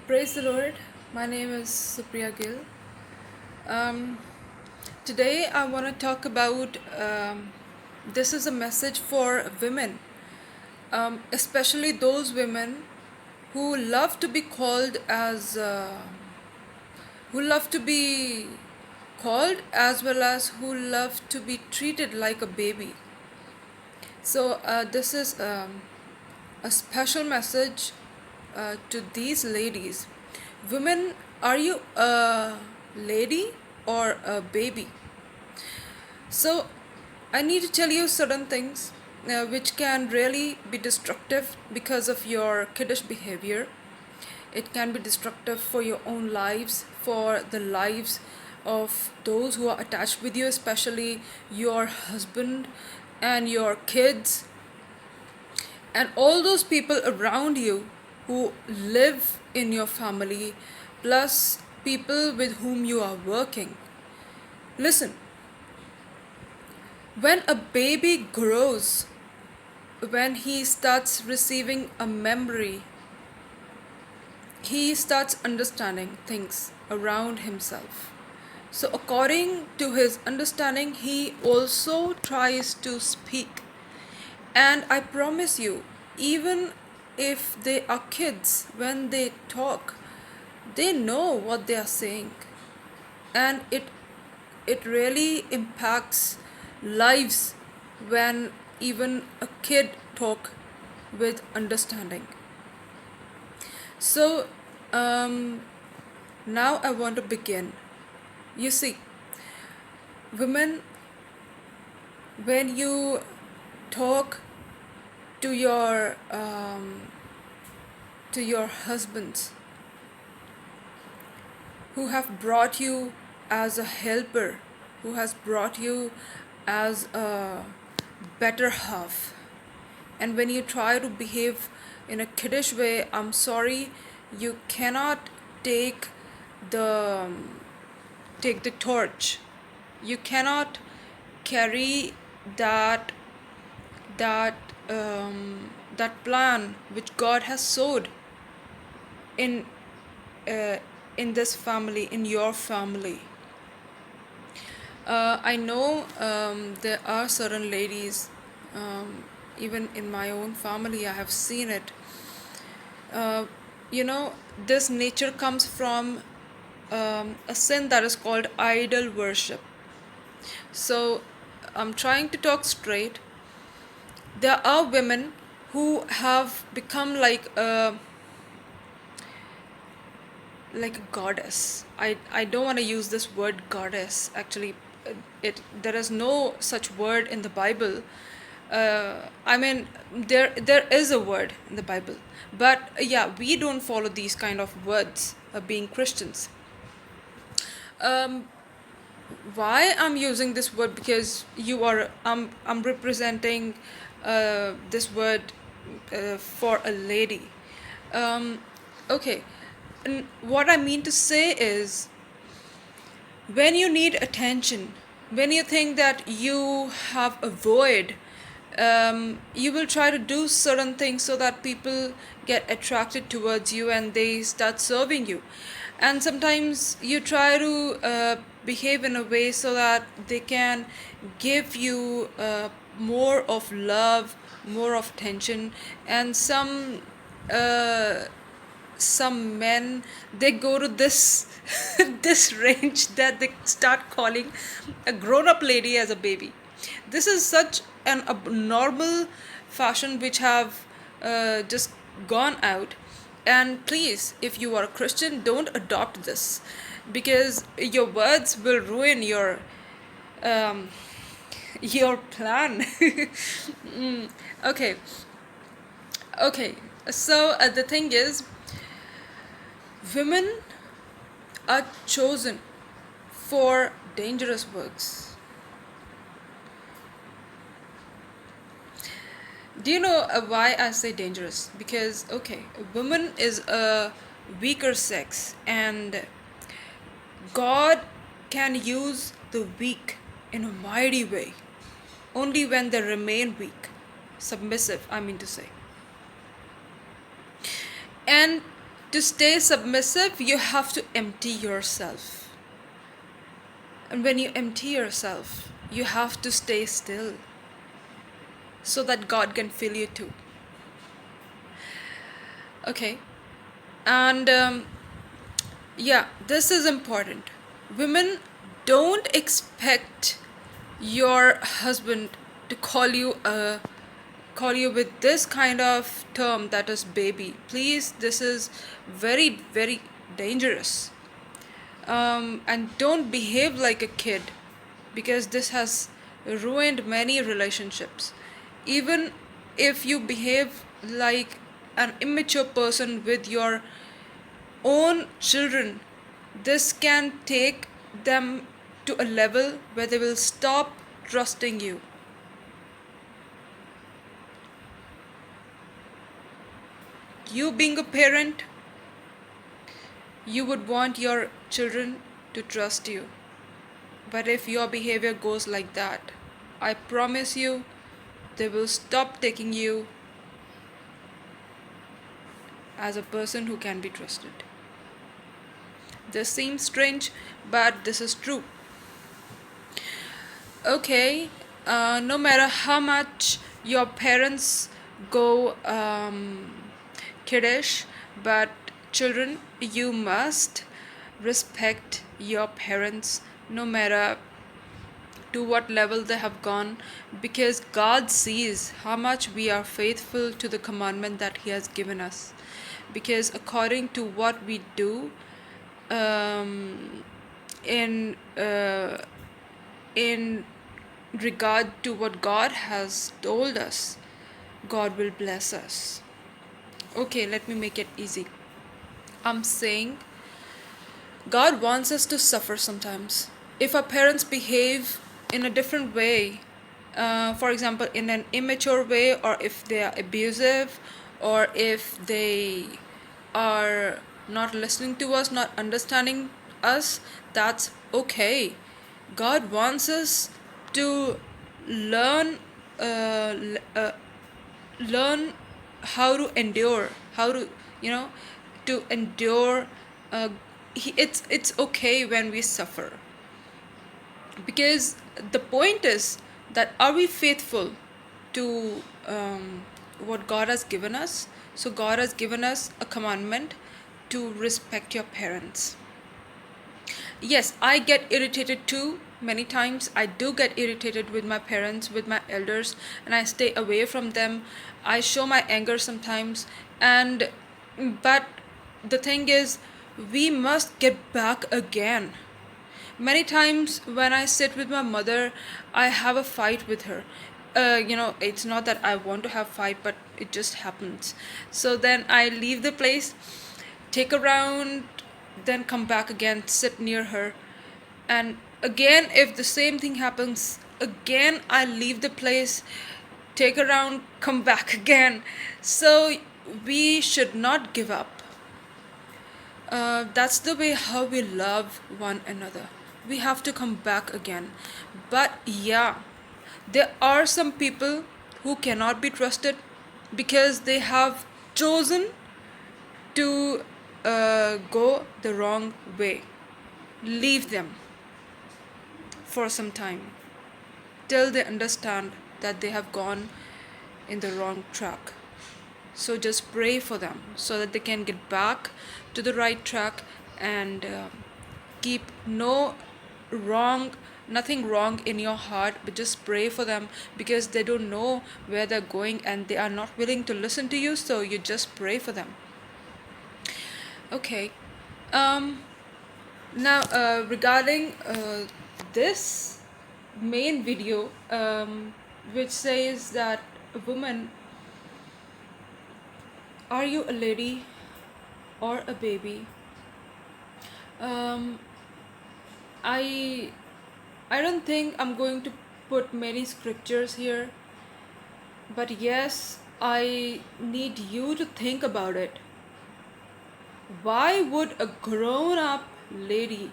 Praise the Lord. My name is Supriya Gill. Um, Today I want to talk about this is a message for women, especially those women who love to be called who love to be called as well as who love to be treated like a baby. So this is a special message to these ladies. Women, are you a lady or a baby? So, I need to tell you certain things which can really be destructive because of your kiddish behavior. It can be destructive for your own lives, for the lives of those who are attached with you, especially your husband and your kids and all those people around you who live in your family, plus people with whom you are working. Listen, when a baby grows, when he starts receiving a memory, he starts understanding things around himself. So, according to his understanding, he also tries to speak. And I promise you, even if they are kids, when they talk, they know what they are saying. And it really impacts lives when even a kid talk with understanding. So um, now I want to begin. You see, women, when you talk to your husbands who have brought you as a helper, who has brought you as a better half, and when you try to behave in a kiddish way, I'm sorry, you cannot take the take the torch. You cannot carry that that that plan which God has sowed in uh, in this family, in your family. I know there are certain ladies, even in my own family, I have seen it. Uh, you know, this nature comes from a sin that is called idol worship. So I'm trying to talk straight. There are women who have become like a goddess. I don't want to use this word goddess. Actually, it there is no such word in the Bible. I mean, there is a word in the Bible, but yeah, we don't follow these kind of words. Being Christians, um, why I'm using this word, because you are I'm representing this word for a lady. Um, okay, and what I mean to say is, when you need attention, when you think that you have a void, you will try to do certain things so that people get attracted towards you and they start serving you. And sometimes you try to behave in a way so that they can give you more of love, more of attention, and uh, some men, they go to this this range that they start calling a grown-up lady as a baby. This is such an abnormal fashion which have just gone out. And please, if you are a Christian, don't adopt this, because your words will ruin um, your plan. Okay, okay, so the thing is, women are chosen for dangerous works. Do you know why I say dangerous? Because, okay, a woman is a weaker sex, and God can use the weak in a mighty way only when they remain weak, submissive, I mean to say. And To stay submissive, you have to empty yourself. And when you empty yourself, you have to stay still so that God can fill you too. Okay. And yeah, this is important. Women, don't expect your husband to call you with this kind of term, that is baby. Please, this is very, very dangerous. And don't behave like a kid, because this has ruined many relationships. Even if you behave like an immature person with your own children, this can take them to a level where they will stop trusting you. You being a parent, you would want your children to trust you. But if your behavior goes like that, I promise you, they will stop taking you as a person who can be trusted. This seems strange, but this is true. Okay, no matter how much your parents go kiddish, but children, you must respect your parents no matter to what level they have gone, because God sees how much we are faithful to the commandment that He has given us. Because according to what we do, um, in in regard to what God has told us, God will bless us. Okay, let me make it easy. I'm saying God wants us to suffer sometimes. If our parents behave in a different way, for example, in an immature way, or if they are abusive, or if they are not listening to us, not understanding us, that's okay. God wants us to learn, uh, learn how to endure, how to, you know, to endure. uh, it's okay when we suffer, because the point is that are we faithful to what God has given us. So God has given us a commandment to respect your parents. Yes, I get irritated too. Many times I do get irritated with my parents, with my elders, and I stay away from them. I show my anger sometimes, and but the thing is, we must get back again. Many times when I sit with my mother, I have a fight with her. It's not that I want to have fight, but it just happens. So then I leave the place, take a round, then come back again, sit near her. And again, if the same thing happens, again I leave the place, take a round, come back again. So we should not give up. That's the way how we love one another. We have to come back again. But yeah, there are some people who cannot be trusted because they have chosen to go the wrong way. Leave them for some time till they understand that they have gone in the wrong track. So just pray for them so that they can get back to the right track and keep nothing wrong in your heart, but just pray for them because they don't know where they're going and they are not willing to listen to you. So you just pray for them. Okay. Now, regarding this main video, which says that a woman, are you a lady or a baby? Um, I I don't think I'm going to put many scriptures here, but yes, I need you to think about it. Why would a grown up lady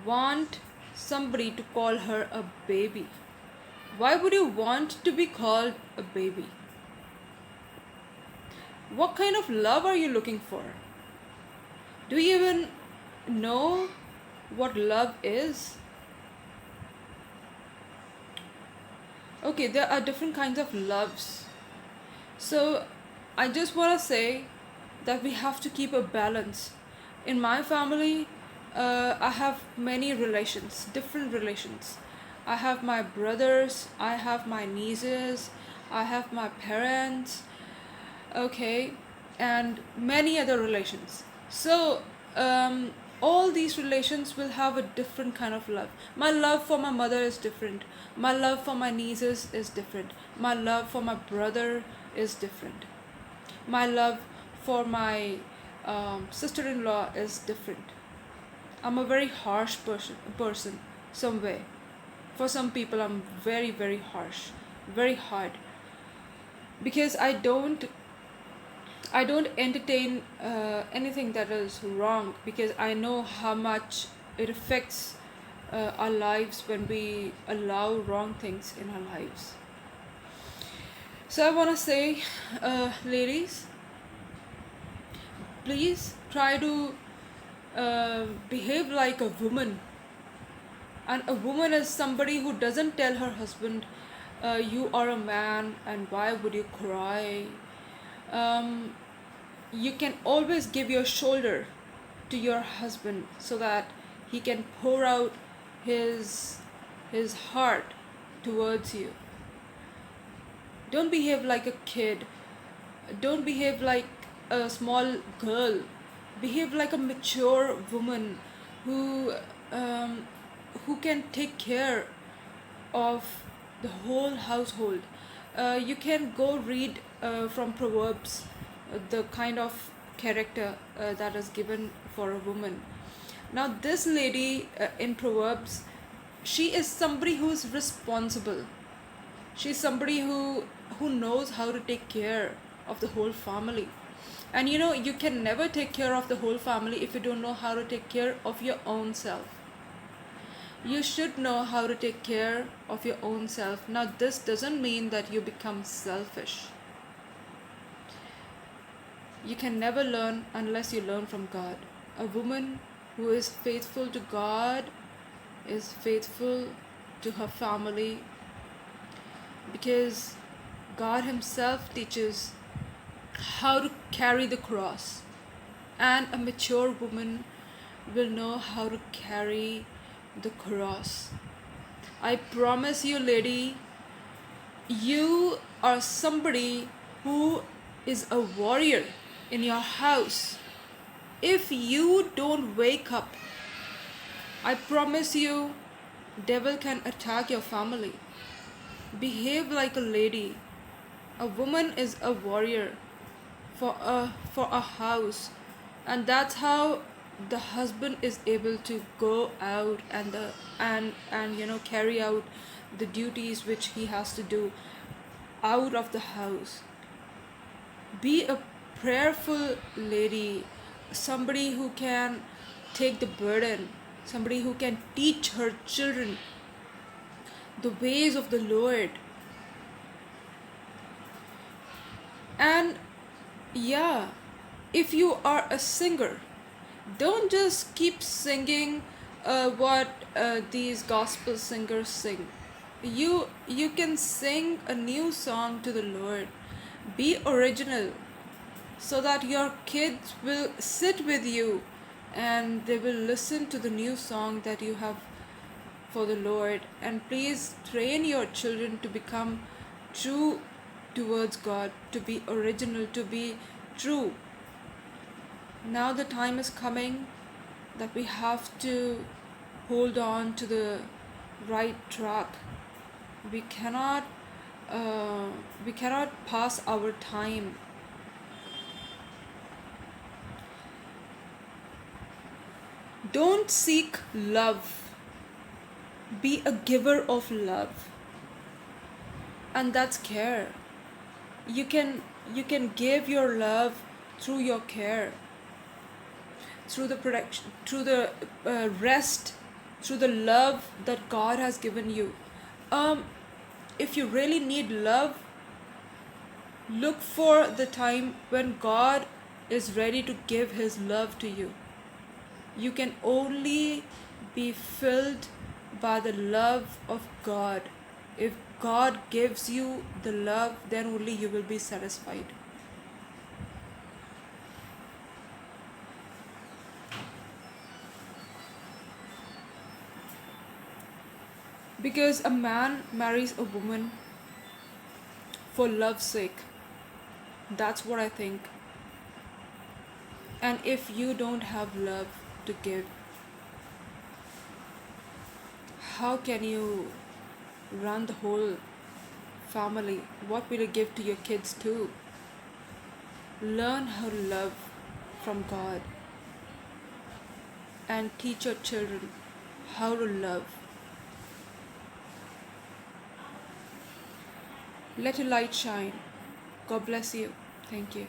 want somebody to call her a baby? Why would you want to be called a baby? What kind of love are you looking for? Do you even know what love is? Okay, there are different kinds of loves. So I just want to say that we have to keep a balance. In my family, I have many relations, different relations. I have my brothers, I have my nieces, I have my parents, okay, and many other relations. So um, all these relations will have a different kind of love. My love for my mother is different, my love for my nieces is different, my love for my brother is different, my love for my sister-in-law is different. I'm a very harsh person some way. For some people I'm very very harsh, very hard, because I don't entertain anything that is wrong, because I know how much it affects our lives when we allow wrong things in our lives. So I want to say, ladies, please try to behave like a woman. And a woman is somebody who doesn't tell her husband, you are a man and why would you cry. Um, you can always give your shoulder to your husband so that he can pour out his his heart towards you. Don't behave like a kid, don't behave like a small girl, behave like a mature woman who um, who can take care of the whole household. You can go read from Proverbs the kind of character that is given for a woman. Now, this lady in Proverbs, she is somebody who is responsible. She's somebody who knows how to take care of the whole family. And you can never take care of the whole family if you don't know how to take care of your own self. You should know how to take care of your own self. Now, this doesn't mean that you become selfish. You can never learn unless you learn from God. A woman who is faithful to God is faithful to her family, because God Himself teaches how to carry the cross, and a mature woman will know how to carry the cross. I promise you, lady, you are somebody who is a warrior in your house. If you don't wake up, I promise you, devil can attack your family. Behave like a lady. A woman is a warrior for a house, and that's how the husband is able to go out and carry out the duties which he has to do out of the house. Be a prayerful lady, somebody who can take the burden, somebody who can teach her children the ways of the Lord. And yeah, if you are a singer, don't just keep singing what these gospel singers sing. You can sing a new song to the Lord. Be original, so that your kids will sit with you and they will listen to the new song that you have for the Lord. And please train your children to become true towards God, to be original, to be true. Now the time is coming that we have to hold on to the right track. We cannot we cannot pass our time. Don't seek love. Be a giver of love. And that's care. You can give your love through your care, through the protection, through the rest, through the love that God has given you. If you really need love, look for the time when God is ready to give His love to you. You can only be filled by the love of God. If God gives you the love, then only you will be satisfied. Because a man marries a woman for love's sake. That's what I think. And if you don't have love to give, how can you run the whole family? What will you give to your kids too? Learn how to love from God and teach your children how to love. Let your light shine. God bless you. Thank you.